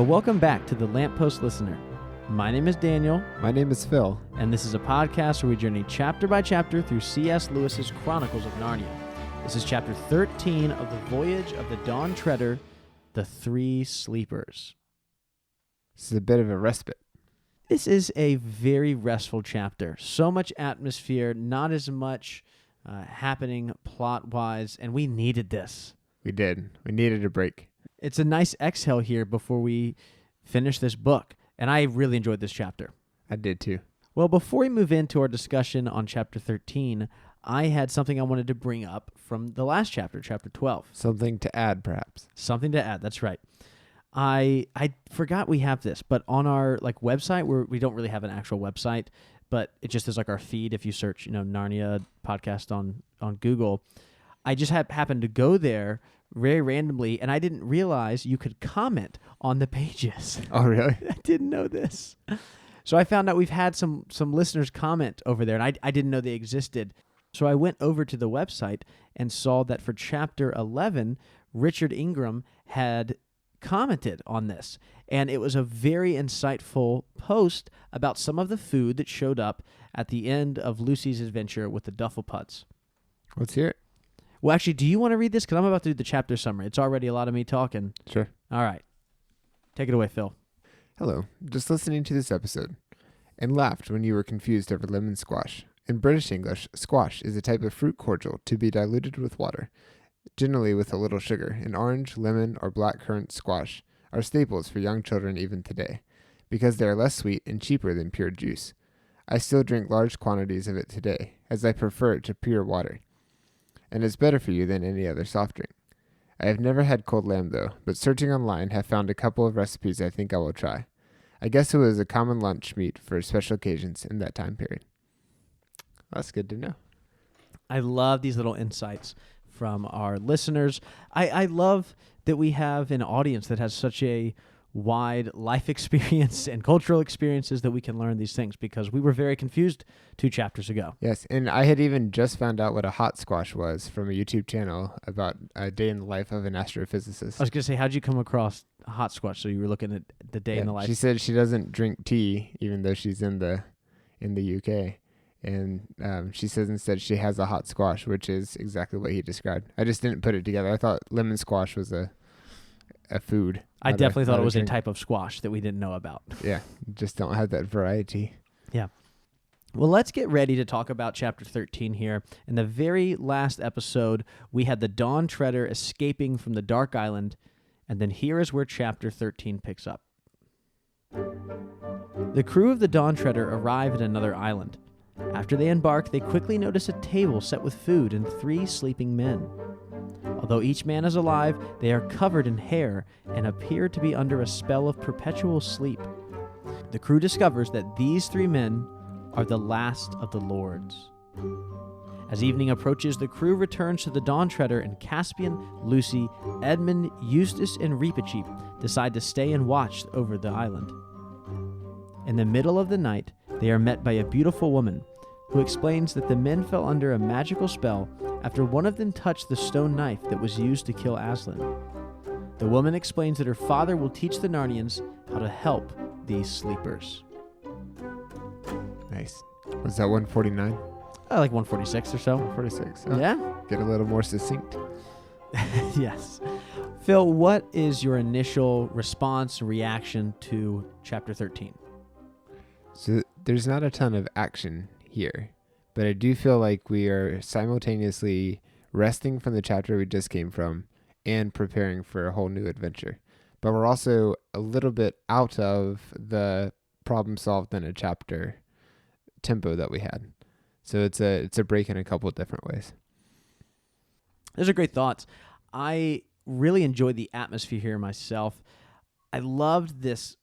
Well, welcome back to the Lamppost Listener. My name is Daniel. My name is Phil. And this is a podcast where we journey chapter by chapter through C.S. Lewis's Chronicles of Narnia. This is chapter 13 of the Voyage of the Dawn Treader, The Three Sleepers. This is a bit of a respite. This is a very restful chapter. So much atmosphere, not as much happening plot-wise, and we needed this. We did. We needed a break. It's a nice exhale here before we finish this book, and I really enjoyed this chapter. I did too. Well, before we move into our discussion on chapter 13, I had something I wanted to bring up from the last chapter, chapter 12. Something to add, perhaps. Something to add, that's right. I forgot we have this, but on our website, we don't really have an actual website, but it just is our feed. If you search, Narnia podcast on Google, I just happened to go there very randomly, and I didn't realize you could comment on the pages. Oh, really? I didn't know this. So I found out we've had some listeners comment over there, and I didn't know they existed. So I went over to the website and saw that for chapter 11, Richard Ingram had commented on this, and it was a very insightful post about some of the food that showed up at the end of Lucy's adventure with the Dufflepuds. Let's hear it. Well, actually, do you want to read this? Because I'm about to do the chapter summary. It's already a lot of me talking. Sure. All right. Take it away, Phil. Hello. Just listening to this episode and laughed when you were confused over lemon squash. In British English, squash is a type of fruit cordial to be diluted with water, generally with a little sugar. An orange, lemon, or blackcurrant squash are staples for young children even today, because they are less sweet and cheaper than pure juice. I still drink large quantities of it today, as I prefer it to pure water, and it's better for you than any other soft drink. I have never had cold lamb though, but searching online have found a couple of recipes I think I will try. I guess it was a common lunch meat for special occasions in that time period. That's good to know. I love these little insights from our listeners. I love that we have an audience that has such a wide life experience and cultural experiences that we can learn these things, because we were very confused 2 chapters ago. Yes, and I had even just found out what a hot squash was from a YouTube channel about a day in the life of an astrophysicist. I was going to say, how'd you come across a hot squash? So you were looking at the day in the life. She said she doesn't drink tea, even though she's in the UK. And she says instead she has a hot squash, which is exactly what he described. I just didn't put it together. I thought lemon squash was a food. I definitely thought it was a type of squash that we didn't know about. Yeah, just don't have that variety. Yeah. Well, let's get ready to talk about chapter 13 here. In the very last episode, we had the Dawn Treader escaping from the Dark Island, and then here is where chapter 13 picks up. The crew of the Dawn Treader arrive at another island. After they embark, they quickly notice a table set with food and 3 sleeping men. Although each man is alive, they are covered in hair and appear to be under a spell of perpetual sleep. The crew discovers that these 3 men are the last of the lords. As evening approaches, the crew returns to the Dawn Treader, and Caspian, Lucy, Edmund, Eustace, and Reepicheep decide to stay and watch over the island. In the middle of the night, they are met by a beautiful woman who explains that the men fell under a magical spell after one of them touched the stone knife that was used to kill Aslan. The woman explains that her father will teach the Narnians how to help these sleepers. Nice. Was that 149? Like 146 or so. 146. Yeah? Get a little more succinct. Yes. Phil, what is your initial response and reaction to chapter 13? So there's not a ton of action here, but I do feel like we are simultaneously resting from the chapter we just came from and preparing for a whole new adventure. But we're also a little bit out of the problem solved in a chapter tempo that we had. So it's a break in a couple of different ways. Those are great thoughts. I really enjoyed the atmosphere here myself. I loved this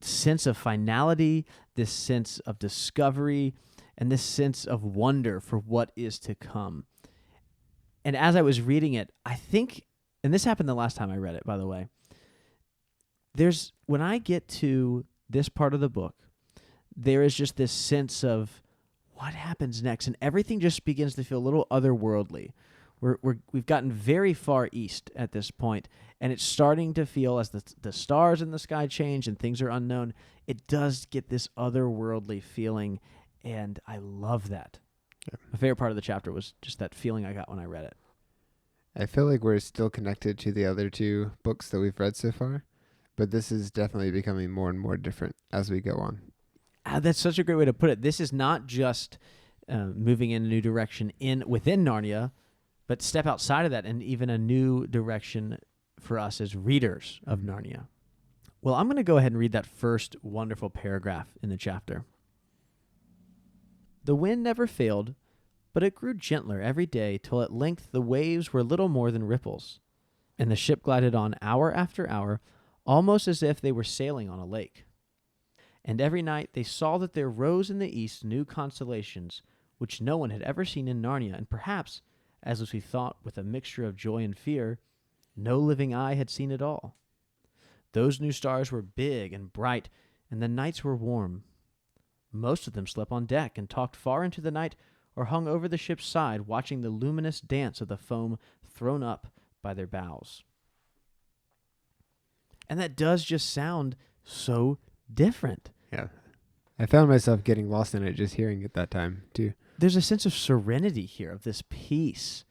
sense of finality, this sense of discovery, and this sense of wonder for what is to come. And as I was reading it, I think, and this happened the last time I read it, by the way, when I get to this part of the book, there is just this sense of what happens next, and everything just begins to feel a little otherworldly. We've gotten very far east at this point, and it's starting to feel as the stars in the sky change and things are unknown. It does get this otherworldly feeling, and I love that. Yeah. My favorite part of the chapter was just that feeling I got when I read it. I feel like we're still connected to the other two books that we've read so far, but this is definitely becoming more and more different as we go on. That's such a great way to put it. This is not just moving in a new direction within Narnia, but step outside of that and even a new direction for us as readers of Narnia. Well, I'm going to go ahead and read that first wonderful paragraph in the chapter. The wind never failed, but it grew gentler every day till at length the waves were little more than ripples, and the ship glided on hour after hour, almost as if they were sailing on a lake. And every night they saw that there rose in the east new constellations, which no one had ever seen in Narnia, and perhaps, as we thought with a mixture of joy and fear, no living eye had seen at all. Those new stars were big and bright, and the nights were warm. Most of them slept on deck and talked far into the night or hung over the ship's side, watching the luminous dance of the foam thrown up by their bows. And that does just sound so different. Yeah. I found myself getting lost in it just hearing it that time, too. There's a sense of serenity here, of this peace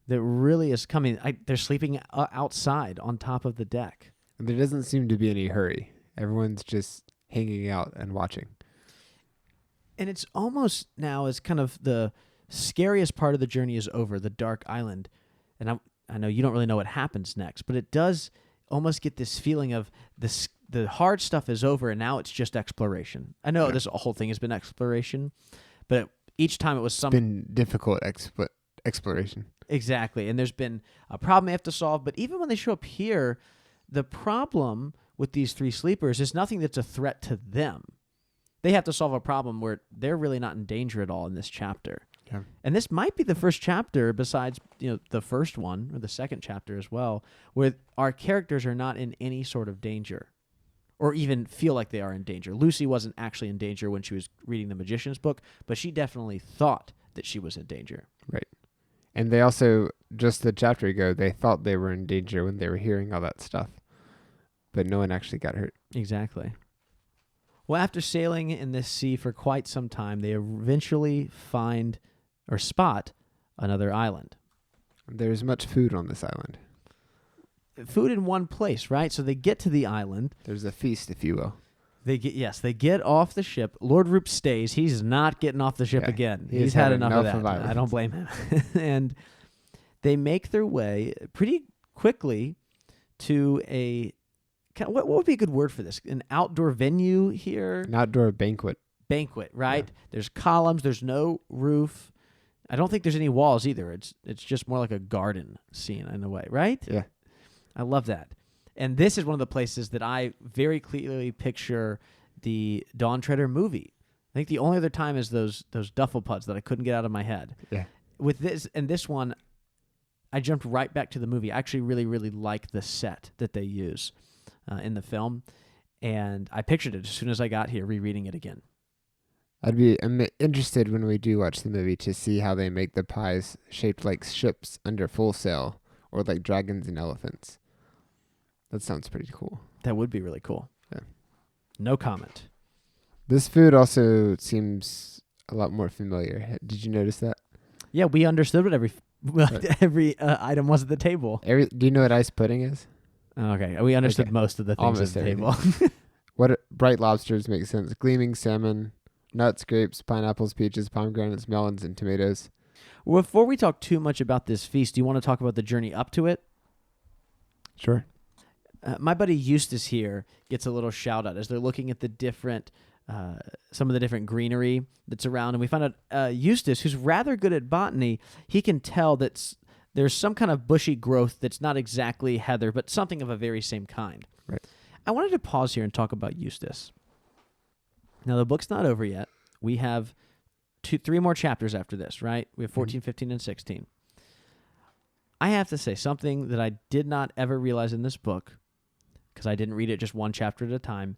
that really is coming. They're sleeping outside on top of the deck. And there doesn't seem to be any hurry. Everyone's just hanging out and watching. And it's almost now as kind of the scariest part of the journey is over, the dark island. And I know you don't really know what happens next, but it does almost get this feeling of the hard stuff is over and now it's just exploration. I know this whole thing has been exploration, but each time it was It's been difficult exploration. Exactly. And there's been a problem they have to solve. But even when they show up here, the problem with these three sleepers is nothing that's a threat to them. They have to solve a problem where they're really not in danger at all in this chapter. Yeah. And this might be the first chapter, besides the first one, or the second chapter as well, where our characters are not in any sort of danger, or even feel like they are in danger. Lucy wasn't actually in danger when she was reading the Magician's book, but she definitely thought that she was in danger. Right. And they also, just the chapter ago, they thought they were in danger when they were hearing all that stuff. But no one actually got hurt. Exactly. Well, after sailing in this sea for quite some time, they eventually find or spot another island. There's much food on this island. Food in one place, right? So they get to the island. There's a feast, if you will. They get off the ship. Lord Roop stays. He's not getting off the ship again. He's had enough of that. I don't blame him. And they make their way pretty quickly to what would be a good word for this? An outdoor venue here? An outdoor banquet. Banquet, right? Yeah. There's columns. There's no roof. I don't think there's any walls either. It's just more like a garden scene in a way, right? Yeah. I love that. And this is one of the places that I very clearly picture the Dawn Treader movie. I think the only other time is those duffel puds that I couldn't get out of my head. Yeah. With this one, I jumped right back to the movie. I actually really, really like the set that they use in the film. And I pictured it as soon as I got here, rereading it again. I'm interested when we do watch the movie to see how they make the pies shaped like ships under full sail or like dragons and elephants. That sounds pretty cool. That would be really cool. Yeah. No comment. This food also seems a lot more familiar. Did you notice that? Yeah, we understood what every item was at the table. Do you know what ice pudding is? Okay, we understood most of the things Almost at the table. Bright lobsters make sense. Gleaming salmon, nuts, grapes, pineapples, peaches, pomegranates, melons, and tomatoes. Well, before we talk too much about this feast, do you want to talk about the journey up to it? Sure. My buddy Eustace here gets a little shout out as they're looking at the different, some of the different greenery that's around, and we find out Eustace, who's rather good at botany, he can tell that there's some kind of bushy growth that's not exactly heather, but something of a very same kind. Right. I wanted to pause here and talk about Eustace. Now, the book's not over yet. We have 3 more chapters after this, right? We have 14, 15, and 16. I have to say something that I did not ever realize in this book, because I didn't read it just one chapter at a time,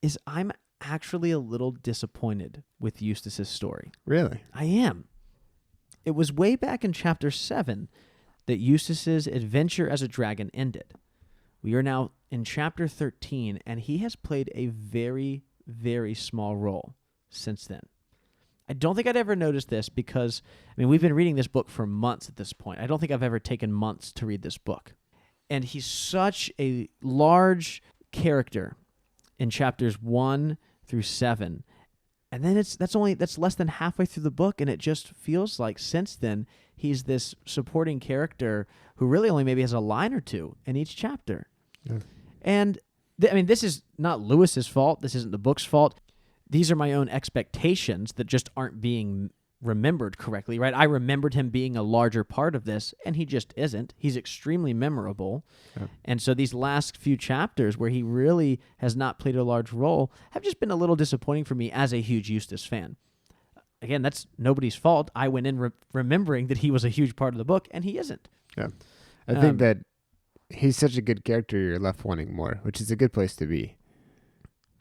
is I'm actually a little disappointed with Eustace's story. Really? I am. It was way back in chapter 7 that Eustace's adventure as a dragon ended. We are now in chapter 13, and he has played a very, very small role since then. I don't think I'd ever noticed this because, we've been reading this book for months at this point. I don't think I've ever taken months to read this book. And he's such a large character in chapters 1 through 7. And then that's less than halfway through the book, and it just feels like since then he's this supporting character who really only maybe has a line or two in each chapter. Yeah. And this is not Lewis's fault. This isn't the book's fault. These are my own expectations that just aren't being remembered correctly, right? I remembered him being a larger part of this, and he just isn't. He's extremely memorable. Yeah. And so these last few chapters where he really has not played a large role have just been a little disappointing for me as a huge Eustace fan. Again, that's nobody's fault. I went in remembering that he was a huge part of the book, and he isn't. Yeah. I think that he's such a good character, you're left wanting more, which is a good place to be.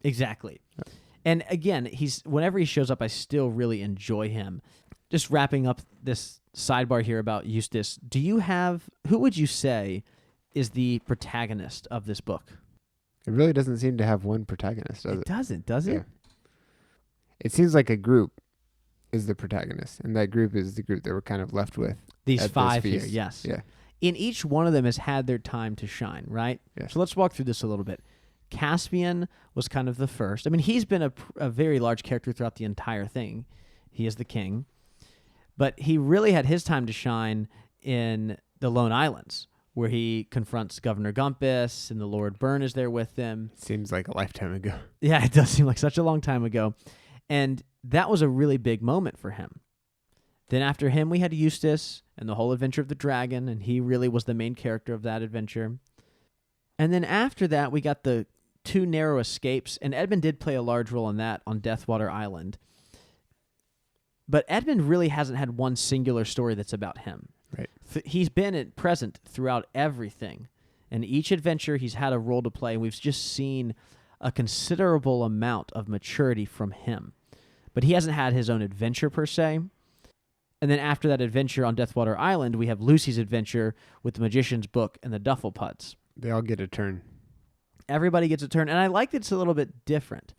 Exactly. Yeah. And again, whenever he shows up, I still really enjoy him. Just wrapping up this sidebar here about Eustace, who would you say is the protagonist of this book? It really doesn't seem to have one protagonist, does it? It doesn't, does it? Yeah. It seems like a group is the protagonist, and that group is the group that we're kind of left with. These 5 here, yes. Yeah. In each one of them has had their time to shine, right? Yeah. So let's walk through this a little bit. Caspian was kind of the first. He's been a very large character throughout the entire thing. He is the king. But he really had his time to shine in the Lone Islands, where he confronts Governor Gumpus, and the Lord Byrne is there with them. Seems like a lifetime ago. Yeah, it does seem like such a long time ago. And that was a really big moment for him. Then after him, we had Eustace and the whole adventure of the dragon, and he really was the main character of that adventure. And then after that, we got the 2 narrow escapes, and Edmund did play a large role in that on Deathwater Island. But Edmund really hasn't had one singular story that's about him. Right. He's been present throughout everything. And each adventure, he's had a role to play, and we've just seen a considerable amount of maturity from him. But he hasn't had his own adventure per se. And then after that adventure on Deathwater Island, we have Lucy's adventure with the Magician's Book and the Duffelpuds. They all get a turn. Everybody gets a turn, and I like that it's a little bit different,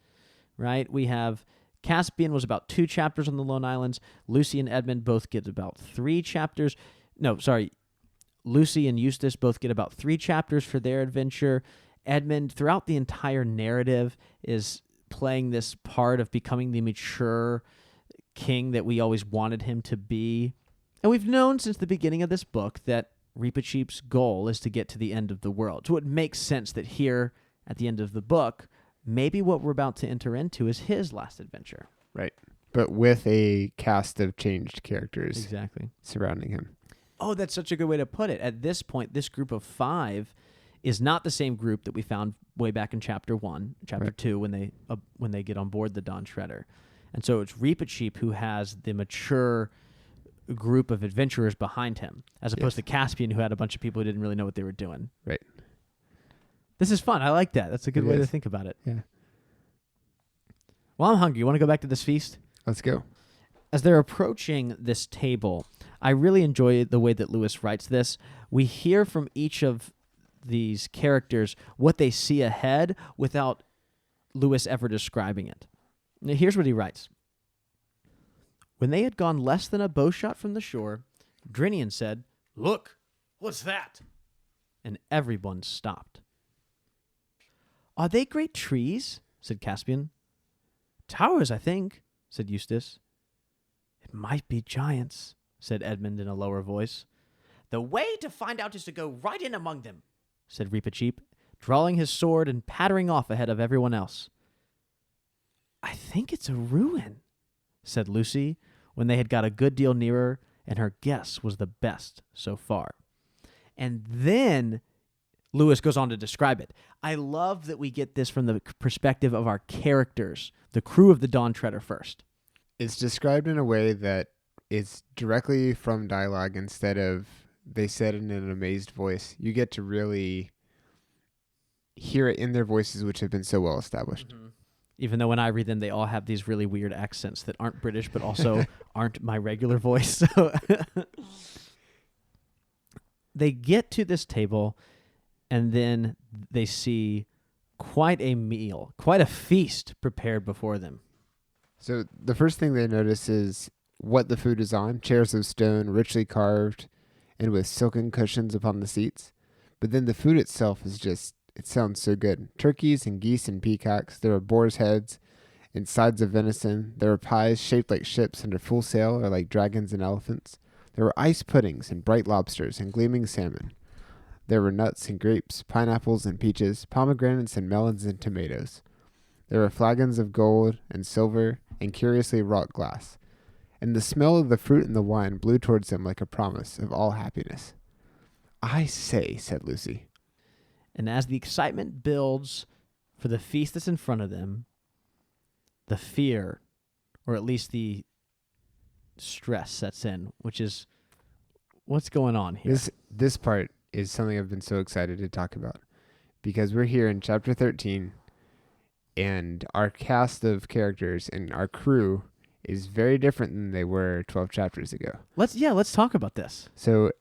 right? We have Caspian was about 2 chapters on the Lone Islands. Lucy and Edmund both get about 3 chapters. Lucy and Eustace both get about 3 chapters for their adventure. Edmund, throughout the entire narrative, is playing this part of becoming the mature king that we always wanted him to be. And we've known since the beginning of this book that Reepicheep's goal is to get to the end of the world. So it makes sense that here, at the end of the book, maybe what we're about to enter into is his last adventure. Right. But with a cast of changed characters exactly surrounding him. Oh, that's such a good way to put it. At this point, this group of 5 is not the same group that we found way back in chapter 1, chapter right. 2, when they get on board the Dawn Treader. And so it's Reepicheep who has the mature group of adventurers behind him, as opposed to Caspian, who had a bunch of people who didn't really know what they were doing. Right. This is fun. I like that. That's a good way to think about it. Yeah. Well, I'm hungry. You want to go back to this feast? Let's go. As they're approaching this table, I really enjoy the way that Lewis writes this. We hear from each of these characters what they see ahead without Lewis ever describing it. Now, here's what he writes. When they had gone less than a bowshot from the shore, Drinian said, "Look, what's that?" And everyone stopped. "Are they great trees?" said Caspian. "Towers, I think," said Eustace. "It might be giants," said Edmund in a lower voice. "The way to find out is to go right in among them," said Reepicheep, drawing his sword and pattering off ahead of everyone else. "I think it's a ruin," said Lucy, when they had got a good deal nearer, and her guess was the best so far. And then Lewis goes on to describe it. I love that we get this from the perspective of our characters, the crew of the Dawn Treader first. It's described in a way that it's directly from dialogue instead of they said it in an amazed voice. You get to really hear it in their voices, which have been so well established. Mm-hmm. Even though when I read them, they all have these really weird accents that aren't British, but also aren't my regular voice. So they get to this table, and then they see quite a meal, quite a feast prepared before them. So the first thing they notice is what the food is on: chairs of stone, richly carved, and with silken cushions upon the seats. But then the food itself is just, it sounds so good. Turkeys and geese and peacocks. There were boars' heads and sides of venison. There were pies shaped like ships under full sail or like dragons and elephants. There were ice puddings and bright lobsters and gleaming salmon. There were nuts and grapes, pineapples and peaches, pomegranates and melons and tomatoes. There were flagons of gold and silver and curiously wrought glass. And the smell of the fruit and the wine blew towards them like a promise of all happiness. "I say," said Lucy. And as the excitement builds for the feast that's in front of them, the fear, or at least the stress, sets in, which is, what's going on here? This part is something I've been so excited to talk about, because we're here in chapter 13, and our cast of characters and our crew is very different than they were 12 chapters ago. Let's talk about this. So,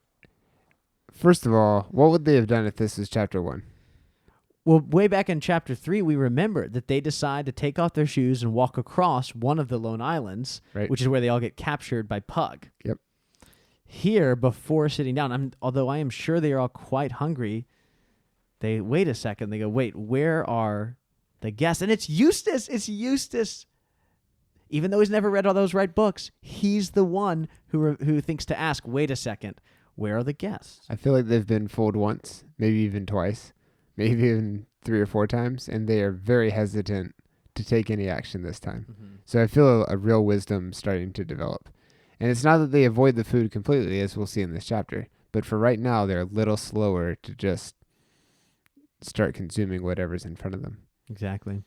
first of all, what would they have done if this was chapter 1? Well, way back in chapter 3, we remember that they decide to take off their shoes and walk across one of the lone islands, Right. which is where they all get captured by Pug. Yep. Here, before sitting down, although I am sure they are all quite hungry, they wait a second. They go, wait, where are the guests? And it's Eustace. It's Eustace. Even though he's never read all those right books, he's the one who thinks to ask, wait a second, where are the guests? I feel like they've been fooled once, maybe even twice, maybe even 3 or 4 times, and they are very hesitant to take any action this time. Mm-hmm. So I feel a real wisdom starting to develop. And it's not that they avoid the food completely, as we'll see in this chapter, but for right now, they're a little slower to just start consuming whatever's in front of them. Exactly.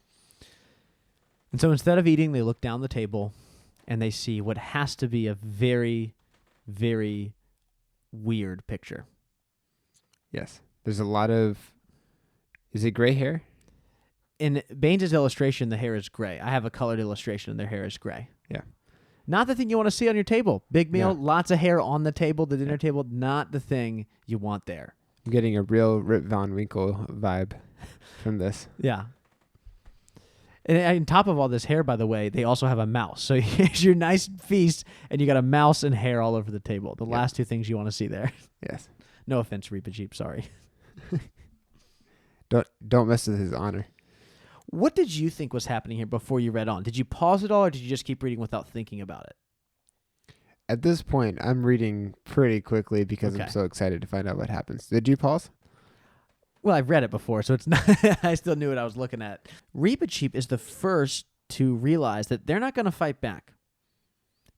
And so instead of eating, they look down the table and they see what has to be a very, very weird picture. Yes. There's a lot of... Is it gray hair? In Baines' illustration, the hair is gray. I have a colored illustration and their hair is gray. Yeah. Not the thing you want to see on your table. Big meal, No. lots of hair on the table, the dinner table, not the thing you want there. I'm getting a real Rip Van Winkle vibe from this. Yeah. And on top of all this hair, by the way, they also have a mouse. So here's your nice feast, and you got a mouse and hair all over the table. The last 2 things you want to see there. Yes. No offense, Reaper Jeep, sorry. Don't mess with his honor. What did you think was happening here before you read on? Did you pause it all, or did you just keep reading without thinking about it? At this point, I'm reading pretty quickly because Okay. I'm so excited to find out what happens. Did you pause? Well, I've read it before, so it's not. I still knew what I was looking at. Reba Cheap is the first to realize that they're not going to fight back.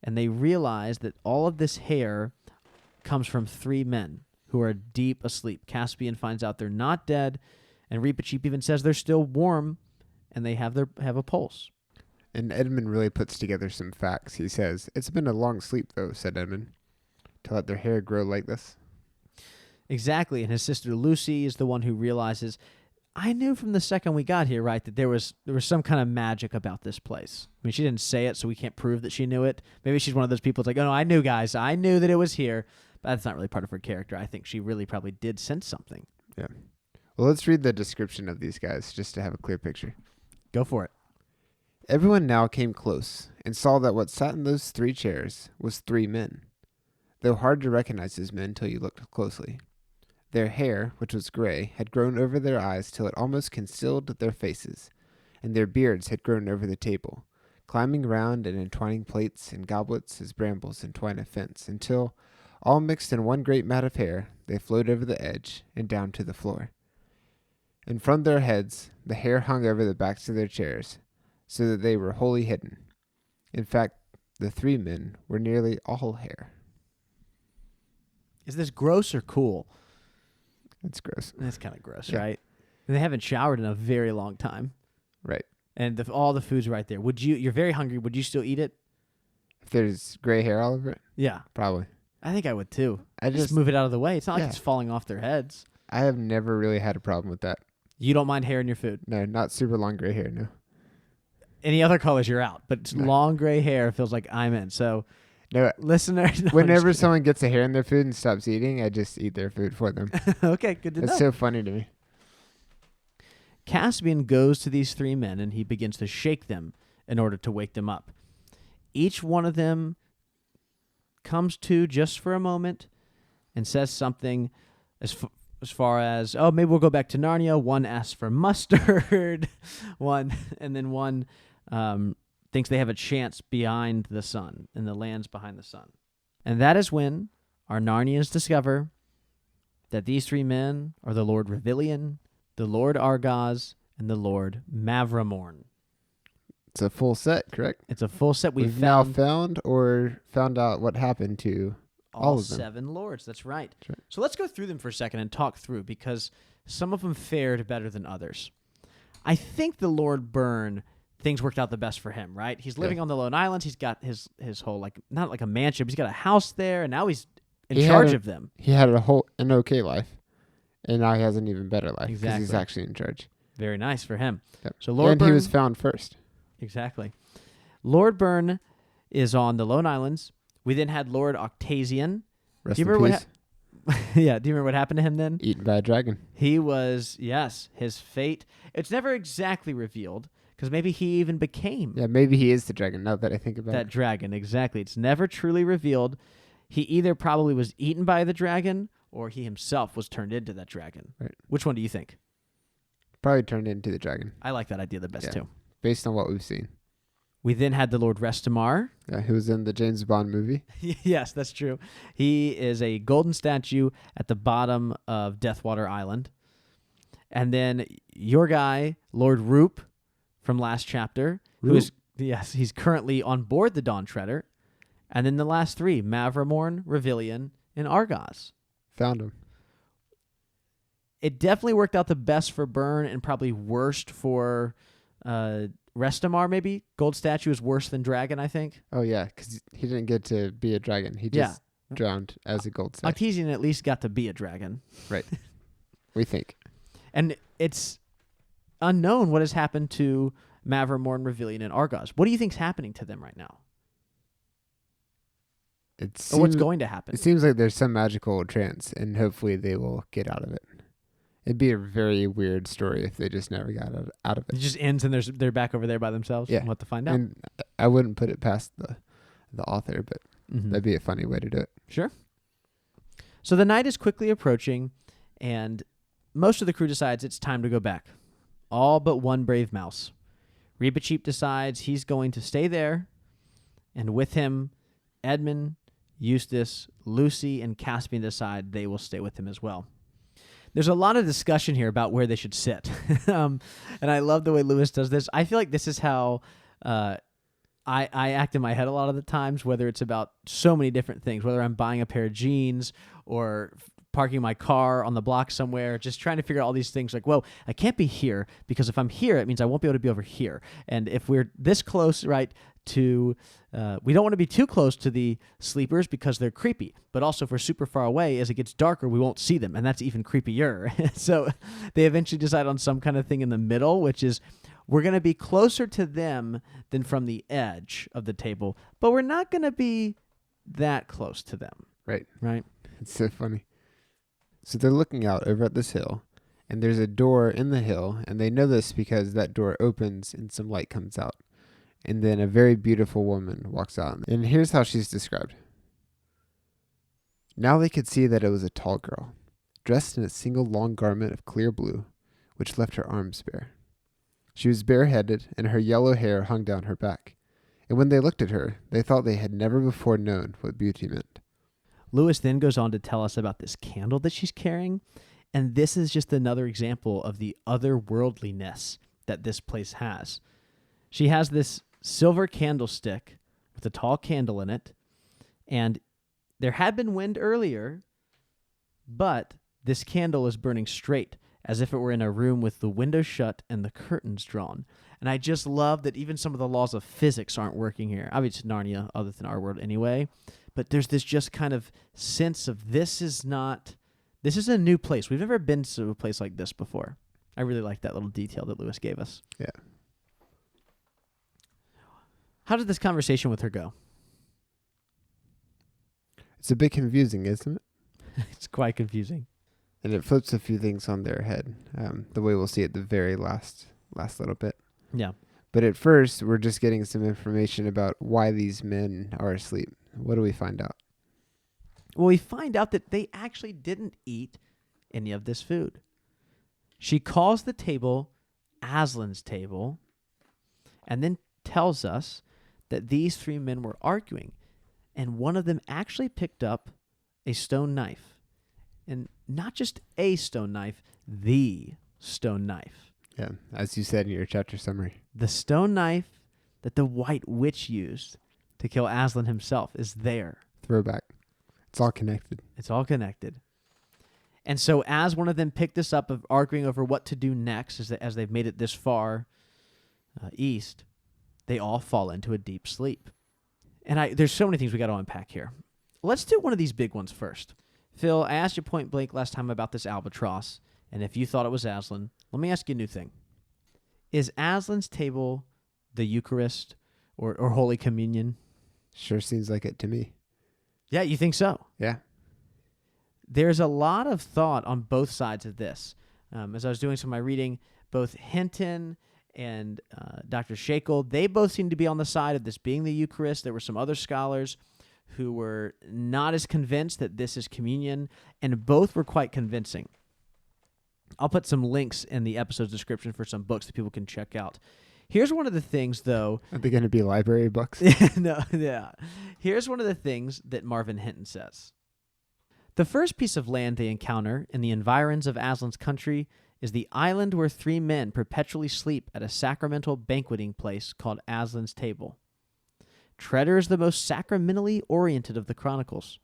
And they realize that all of this hair comes from 3 men who are deep asleep. Caspian finds out they're not dead, and Reba Cheap even says they're still warm, and they have a pulse. And Edmund really puts together some facts. He says, "It's been a long sleep, though," said Edmund, "to let their hair grow like this." Exactly, and his sister Lucy is the one who realizes, I knew from the second we got here, right, that there was some kind of magic about this place. I mean, she didn't say it, so we can't prove that she knew it. Maybe she's one of those people that's like, oh, no, I knew, guys. I knew that it was here. But that's not really part of her character. I think she really probably did sense something. Yeah. Well, let's read the description of these guys just to have a clear picture. Go for it. Everyone now came close and saw that what sat in those 3 chairs was 3 men, though hard to recognize as men till you looked closely. Their hair, which was gray, had grown over their eyes till it almost concealed their faces, and their beards had grown over the table, climbing round and entwining plates and goblets as brambles entwine a fence, until, all mixed in one great mat of hair, they flowed over the edge and down to the floor. And from their heads the hair hung over the backs of their chairs, so that they were wholly hidden. In fact, the 3 men were nearly all hair. Is this gross or cool? It's gross. That's kind of gross, Yeah. right? And they haven't showered in a very long time. Right. And all the food's right there. You're very hungry. Would you still eat it? If there's gray hair all over it, Yeah. probably. I think I would too. I Just move it out of the way. It's not like Yeah. it's falling off their heads. I have never really had a problem with that. You don't mind hair in your food. No, not super long gray hair, no. Any other colors, you're out. But No. long gray hair feels like I'm in. So, No, listeners, no, I'm whenever just someone gets a hair in their food and stops eating, I just eat their food for them. kidding. Okay, good to It's know. so funny to me. Caspian goes to these three men and he begins to shake them in order to wake them up. Each one of them comes to just for a moment and says something as far as, oh, maybe we'll go back to Narnia. One asks for mustard. One thinks they have a chance behind the sun, in the lands behind the sun. And that is when our Narnians discover that these three men are the Lord Revilian, the Lord Argaz, and the Lord Mavramorn. It's a full set, correct? It's a full set. We've now found out what happened to all of them. 7 lords. That's right. That's right. So let's go through them for a second and talk through, because some of them fared better than others. I think the Lord Byrne, things worked out the best for him, right? He's living on the Lone Islands. He's got his whole, like, not like a mansion, but he's got a house there, and now he's in charge of them. He had an okay life, and now he has an even better life because he's Exactly. actually in charge. Very nice for him. Yep. So Lord And Byrne, he was found first. exactly. Lord Byrne is on the Lone Islands. We then had Lord Octasian. Rest Do you in remember peace. Yeah, do you remember what happened to him then? Eaten by a dragon. He was, yes, his fate. It's never exactly revealed, because maybe he even became Yeah, maybe he is the dragon now that I think about that it. dragon. Exactly. It's never truly revealed. He either probably was eaten by the dragon, or he himself was turned into that dragon. Right. Which one do you think? Probably turned into the dragon I like that idea the best, Yeah. too. based on what we've seen. We then had the Lord Restamar. Yeah, who was in the James Bond movie. Yes, that's true. He is a golden statue at the bottom of Deathwater Island. And then your guy, Lord Roop, from last chapter, who is, yes, he's currently on board the Dawn Treader. And then the last three, Mavramorn, Revilian, and Argaz. Found him. It definitely worked out the best for Byrne and probably worst for Restamar, maybe. Gold statue is worse than dragon, I think. Oh, yeah, because he didn't get to be a dragon. He just drowned as a gold statue. Octasian at least got to be a dragon. Right. We think. And it's unknown what has happened to Mavramorn, Revilian, and Argaz. What do you think's happening to them right now? Or what's going to happen? It seems like there's some magical trance, and hopefully they will get out of it. It'd be a very weird story if they just never got out of It it. just ends and they're back over there by themselves. Yeah. We'll have to find out. And I wouldn't put it past the author, but Mhm. that'd be a funny way to do it. Sure. So the night is quickly approaching, and most of the crew decides it's time to go back. All but one brave mouse. Reepicheep decides he's going to stay there, and with him, Edmund, Eustace, Lucy, and Caspian decide they will stay with him as well. There's a lot of discussion here about where they should sit. And I love the way Lewis does this. I feel like this is how I act in my head a lot of the times, whether it's about so many different things, whether I'm buying a pair of jeans or parking my car on the block somewhere, just trying to figure out all these things like, well, I can't be here because if I'm here, it means I won't be able to be over here. And if we're this close, right, to, we don't want to be too close to the sleepers because they're creepy. But also if we're super far away, as it gets darker, we won't see them. And that's even creepier. So they eventually decide on some kind of thing in the middle, which is we're going to be closer to them than from the edge of the table, but we're not going to be that close to them. Right. Right? It's so funny. So they're looking out over at this hill, and there's a door in the hill, and they know this because that door opens and some light comes out. And then a very beautiful woman walks out. And here's how she's described. Now they could see that it was a tall girl, dressed in a single long garment of clear blue, which left her arms bare. She was bareheaded, and her yellow hair hung down her back. And when they looked at her, they thought they had never before known what beauty meant. Lewis then goes on to tell us about this candle that she's carrying, and this is just another example of the otherworldliness that this place has. She has this silver candlestick with a tall candle in it, and there had been wind earlier, but this candle is burning straight, as if it were in a room with the windows shut and the curtains drawn. And I just love that even some of the laws of physics aren't working here. Obviously, Narnia, other than our world anyway. But there's this just kind of sense of this is a new place. We've never been to a place like this before. I really like that little detail that Lewis gave us. Yeah. How did this conversation with her go? It's a bit confusing, isn't it? It's quite confusing. And it flips a few things on their head, the way we'll see at the very last little bit. Yeah. But at first, we're just getting some information about why these men are asleep. What do we find out? Well, we find out that they actually didn't eat any of this food. She calls the table Aslan's table and then tells us that these three men were arguing, and one of them actually picked up a stone knife. And not just a stone knife, the stone knife. Yeah, as you said in your chapter summary. The stone knife that the White Witch used to kill Aslan himself is there. Throwback. It's all connected. It's all connected. And so as one of them picked this up of arguing over what to do next, as they've made it this far east, they all fall into a deep sleep. And there's so many things we got to unpack here. Let's do one of these big ones first. Phil, I asked you point blank last time about this albatross, and if you thought it was Aslan, let me ask you a new thing. Is Aslan's table the Eucharist or Holy Communion? Sure seems like it to me. Yeah, you think so? Yeah. There's a lot of thought on both sides of this. As I was doing some of my reading, both Hinton and Dr. Shakel, they both seem to be on the side of this being the Eucharist. There were some other scholars who were not as convinced that this is communion, and both were quite convincing. I'll put some links in the episode's description for some books that people can check out. Here's one of the things, though. Are they going to be library books? No, yeah. Here's one of the things that Marvin Hinton says. The first piece of land they encounter in the environs of Aslan's country is the island where three men perpetually sleep at a sacramental banqueting place called Aslan's Table. Treader is the most sacramentally oriented of the Chronicles.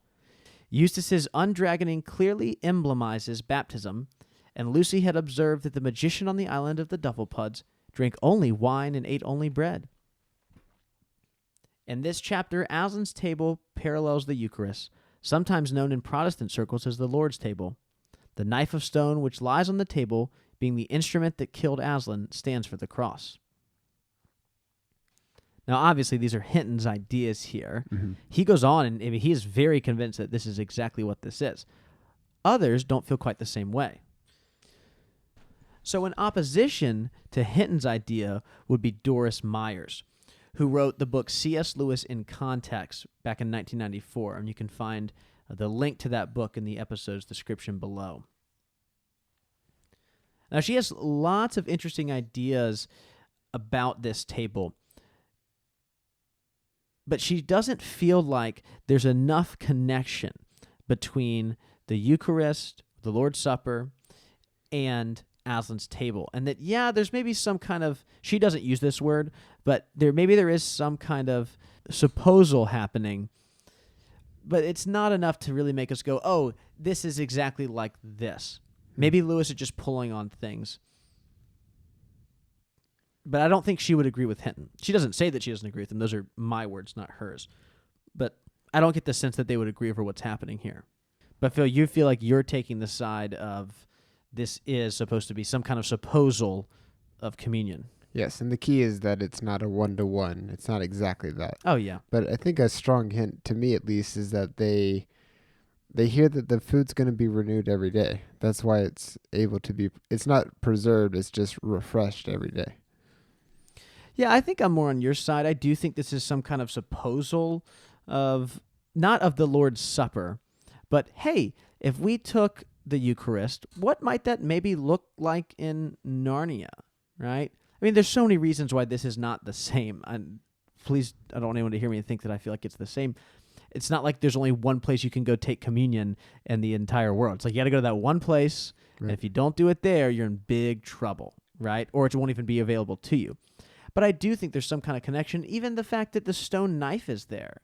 Eustace's undragoning clearly emblemizes baptism, and Lucy had observed that the magician on the island of the Dufflepuds drank only wine and ate only bread. In this chapter, Aslan's Table parallels the Eucharist, sometimes known in Protestant circles as the Lord's Table. The knife of stone which lies on the table, being the instrument that killed Aslan, stands for the cross. Now, obviously, these are Hinton's ideas here. Mm-hmm. He goes on, and he is very convinced that this is exactly what this is. Others don't feel quite the same way. So in opposition to Hinton's idea would be Doris Myers, who wrote the book C.S. Lewis in Context back in 1994, and you can find the link to that book in the episode's description below. Now, she has lots of interesting ideas about this table, but she doesn't feel like there's enough connection between the Eucharist, the Lord's Supper, and Aslan's Table. And that, yeah, there's maybe some kind of, she doesn't use this word, but there is some kind of supposal happening, but it's not enough to really make us go, oh, this is exactly like this. Maybe Lewis is just pulling on things. But I don't think she would agree with Hinton. She doesn't say that she doesn't agree with him. Those are my words, not hers. But I don't get the sense that they would agree over what's happening here. But Phil, you feel like you're taking the side of this is supposed to be some kind of supposal of communion. Yes, and the key is that it's not a one-to-one. It's not exactly that. Oh, yeah. But I think a strong hint, to me at least, is that they hear that the food's going to be renewed every day. That's why it's able to be, it's not preserved, it's just refreshed every day. Yeah, I think I'm more on your side. I do think this is some kind of supposal of, not of the Lord's Supper, but hey, if we took the Eucharist, what might that maybe look like in Narnia, right? I mean, there's so many reasons why this is not the same. Please, I don't want anyone to hear me and think that I feel like it's the same. It's not like there's only one place you can go take communion in the entire world. It's like you got to go to that one place, right. And if you don't do it there, you're in big trouble, right? Or it won't even be available to you. But I do think there's some kind of connection, even the fact that the stone knife is there,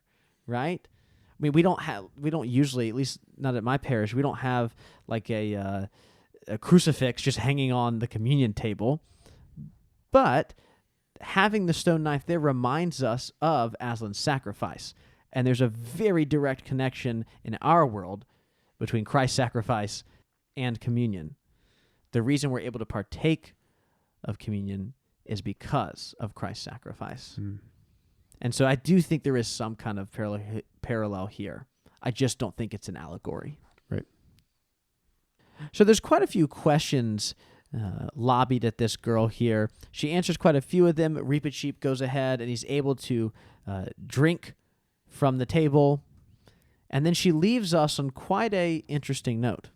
right? I mean, we don't usually, at least not at my parish, we don't have like a crucifix just hanging on the communion table. But having the stone knife there reminds us of Aslan's sacrifice. And there's a very direct connection in our world between Christ's sacrifice and communion. The reason we're able to partake of communion is because of Christ's sacrifice. And so I do think there is some kind of parallel here. I just don't think it's an allegory. Right. So there's quite a few questions lobbied at this girl here. She answers quite a few of them. Reepicheep goes ahead and he's able to drink from the table. And then she leaves us on quite a interesting note.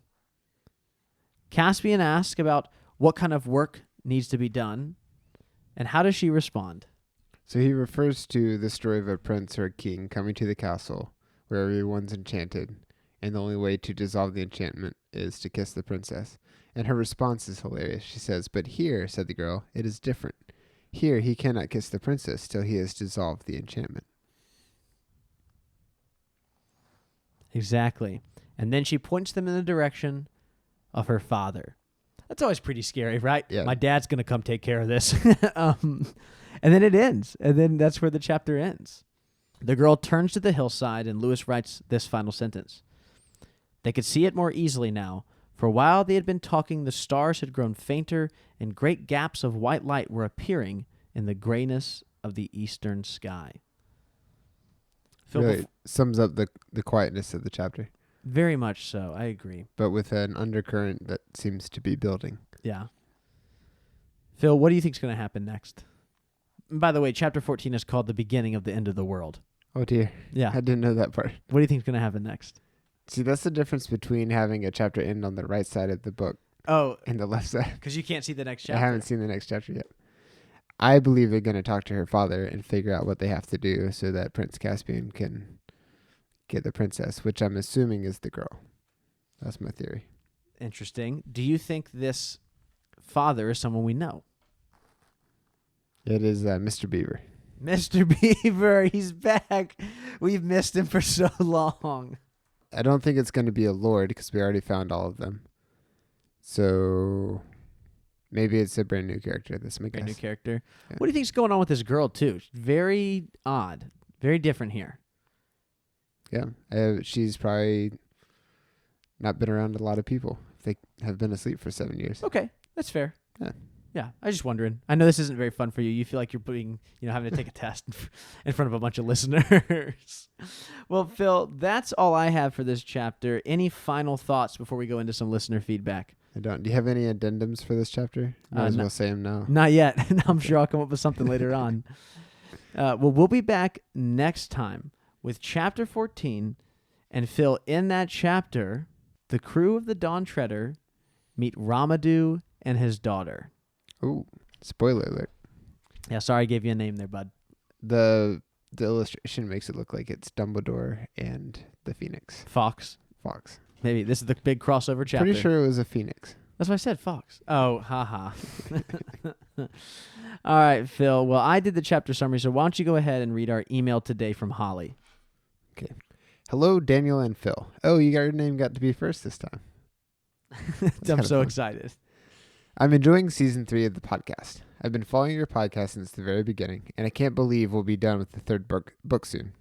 Caspian asks about what kind of work needs to be done. And how does she respond? So he refers to the story of a prince or a king coming to the castle where everyone's enchanted, and the only way to dissolve the enchantment is to kiss the princess. And her response is hilarious. She says, "But here," said the girl, "it is different. Here he cannot kiss the princess till he has dissolved the enchantment." Exactly. And then she points them in the direction of her father. That's always pretty scary, right? Yeah. My dad's going to come take care of this. And then it ends. And then that's where the chapter ends. The girl turns to the hillside, and Lewis writes this final sentence. They could see it more easily now, for while they had been talking, the stars had grown fainter, and great gaps of white light were appearing in the grayness of the eastern sky. Phil, Really sums up the quietness of the chapter, very much so. I agree. but with an undercurrent that seems to be building. Yeah. Phil, what do you think is going to happen next? And by the way, chapter 14 is called The Beginning of the End of the World. Oh dear. Yeah. I didn't know that part. What do you think is going to happen next? See, that's the difference between having a chapter end on the right side of the book Oh, and the left side. because you can't see the next I chapter. haven't seen the next chapter yet. I believe they're going to talk to her father and figure out what they have to do so that Prince Caspian can get the princess, which I'm assuming is the girl. That's my theory. Interesting. Do you think this father is someone we know? It is Mr. Beaver. Mr. Beaver, he's back. We've missed him for so long. I don't think it's going to be a lord because we already found all of them. So maybe it's a brand new character. That's my Brand new guess. character. Yeah. What do you think's going on with this girl, too? Very odd. Very different here. Yeah. She's probably not been around a lot of people. They have been asleep for 7 years. Okay, that's fair. Yeah. Yeah, I was just wondering. I know this isn't very fun for you. You feel like you're having to take a test in front of a bunch of listeners. Well, Phil, that's all I have for this chapter. Any final thoughts before we go into some listener feedback? I don't. Do you have any addendums for this chapter? Might as no- well say them now. Not yet. I'm sure I'll come up with something later on. Well, we'll be back next time with chapter 14. And Phil, in that chapter, the crew of the Dawn Treader meet Ramadou and his daughter. Ooh, spoiler alert. Yeah, sorry I gave you a name there, bud. The illustration makes it look like it's Dumbledore and the Phoenix. Fox. Maybe This is the big crossover chapter. Pretty sure it was a Phoenix. That's what I said, Fox. Oh, haha. All right, Phil. Well, I did the chapter summary, so why don't you go ahead and read our email today from Holly. Hello, Daniel and Phil. Oh, your name got to be first this time. I'm kinda so fun. excited. I'm enjoying season 3 of the podcast. I've been following your podcast since the very beginning, and I can't believe we'll be done with the third book soon.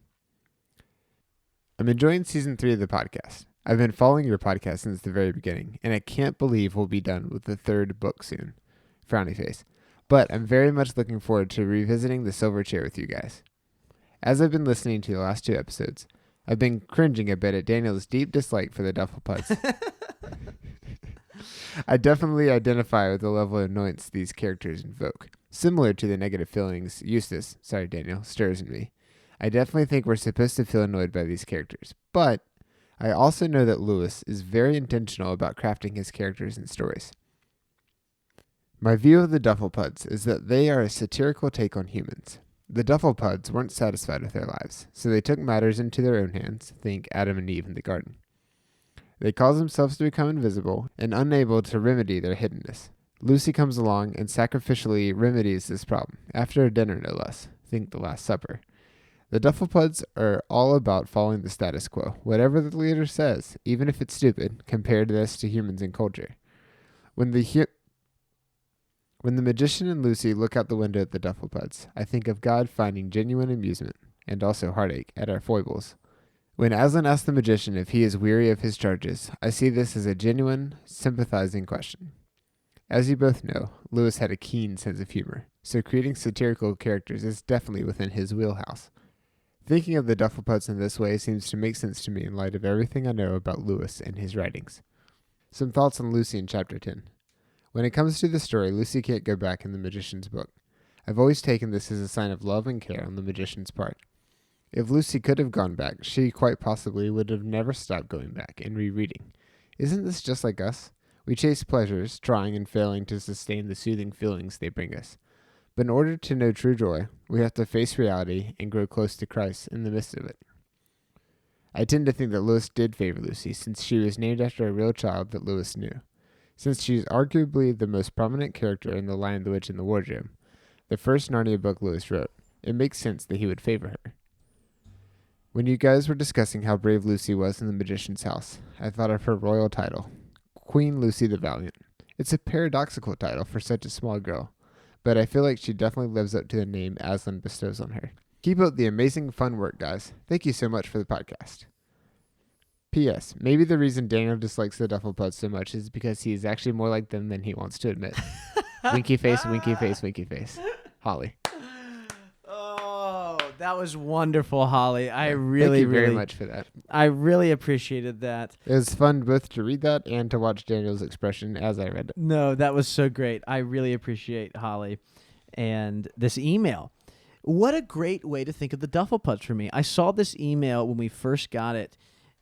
I'm enjoying season 3 of the podcast. I've been following your podcast since the very beginning, and I can't believe we'll be done with the third book soon. Frowny face. But I'm very much looking forward to revisiting the silver chair with you guys. As I've been listening to the last 2 episodes, I've been cringing a bit at Daniel's deep dislike for the Dufflepuds. I definitely identify with the level of annoyance these characters invoke. Similar to the negative feelings Eustace, stirs in me. I definitely think we're supposed to feel annoyed by these characters. But I also know that Lewis is very intentional about crafting his characters and stories. My view of the Dufflepuds is that they are a satirical take on humans. The Dufflepuds weren't satisfied with their lives, so they took matters into their own hands, think Adam and Eve in the garden. They cause themselves to become invisible and unable to remedy their hiddenness. Lucy comes along and sacrificially remedies this problem, after a dinner no less, think the Last Supper. The Dufflepuds are all about following the status quo, whatever the leader says, even if it's stupid, compared this to humans and culture. When the magician and Lucy look out the window at the Dufflepuds, I think of God finding genuine amusement, and also heartache, at our foibles. When Aslan asks the magician if he is weary of his charges, I see this as a genuine, sympathizing question. As you both know, Lewis had a keen sense of humor, so creating satirical characters is definitely within his wheelhouse. Thinking of the Duffelpuds in this way seems to make sense to me in light of everything I know about Lewis and his writings. Some thoughts on Lucy in Chapter 10. When it comes to the story, Lucy can't go back in the magician's book. I've always taken this as a sign of love and care on the magician's part. If Lucy could have gone back, she quite possibly would have never stopped going back and rereading. Isn't this just like us? We chase pleasures, trying and failing to sustain the soothing feelings they bring us. But in order to know true joy, we have to face reality and grow close to Christ in the midst of it. I tend to think that Lewis did favor Lucy, since she was named after a real child that Lewis knew. Since she is arguably the most prominent character in The Lion, the Witch, and the Wardrobe, the first Narnia book Lewis wrote, it makes sense that he would favor her. When you guys were discussing how brave Lucy was in the magician's house, I thought of her royal title, Queen Lucy the Valiant. It's a paradoxical title for such a small girl, but I feel like she definitely lives up to the name Aslan bestows on her. Keep up the amazing fun work, guys. Thank you so much for the podcast. P.S. Maybe the reason Daniel dislikes the Duffelpuds so much is because he is actually more like them than he wants to admit. Winky face, winky face, winky face. Holly. Oh, that was wonderful, Holly. Thank you very much for that. I really appreciated that. It was fun both to read that and to watch Daniel's expression as I read it. No, that was so great. I really appreciate Holly and this email. What a great way to think of the Duffelpuds for me. I saw this email when we first got it,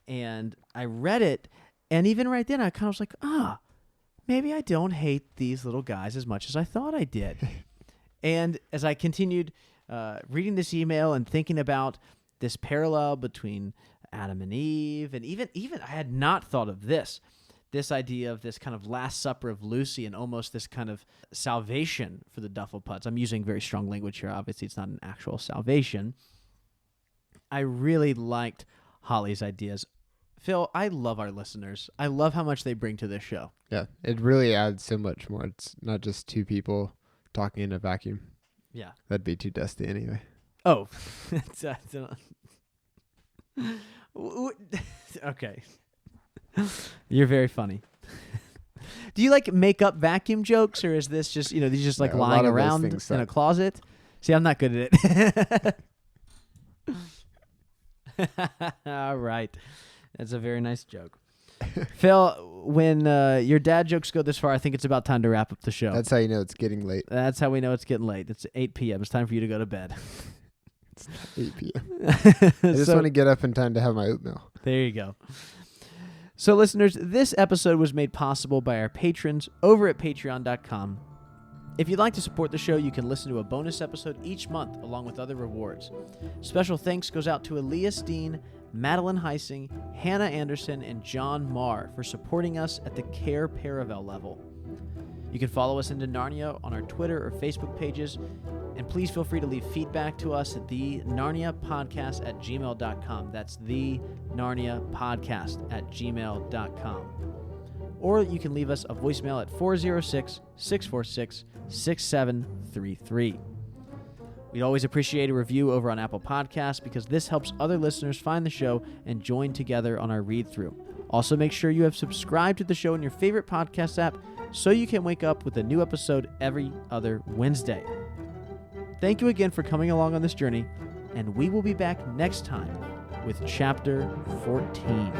and I read it, and even right then I kind of was like, maybe I don't hate these little guys as much as I thought I did. And as I continued reading this email and thinking about this parallel between Adam and Eve, and even I had not thought of this idea of this kind of Last Supper of Lucy and almost this kind of salvation for the Duffelpuds. I'm using very strong language here. Obviously, it's not an actual salvation. I really liked Holly's ideas. Phil, I love our listeners. I love how much they bring to this show. Yeah, it really adds so much more. It's not just two people talking in a vacuum. Yeah. That'd be too dusty anyway. Oh. Okay. You're very funny. Do you make up vacuum jokes, or is this just, these just lying around in a closet? See, I'm not good at it. All right. That's a very nice joke. Phil, when your dad jokes go this far, I think it's about time to wrap up the show. That's how you know it's getting late. That's how we know it's getting late. It's 8 p.m. It's time for you to go to bed. It's not 8 p.m. I just want to get up in time to have my oatmeal. There you go. So, listeners, this episode was made possible by our patrons over at patreon.com. If you'd like to support the show, you can listen to a bonus episode each month along with other rewards. Special thanks goes out to Elias Dean, Madeline Heising, Hannah Anderson, and John Marr for supporting us at the Care Paravel level. You can follow us into Narnia on our Twitter or Facebook pages, and please feel free to leave feedback to us at the narniapodcast@gmail.com. That's the narniapodcast@gmail.com. Or you can leave us a voicemail at 406-646-6733. We'd always appreciate a review over on Apple Podcasts because this helps other listeners find the show and join together on our read-through. Also, make sure you have subscribed to the show in your favorite podcast app so you can wake up with a new episode every other Wednesday. Thank you again for coming along on this journey, and we will be back next time with Chapter 14.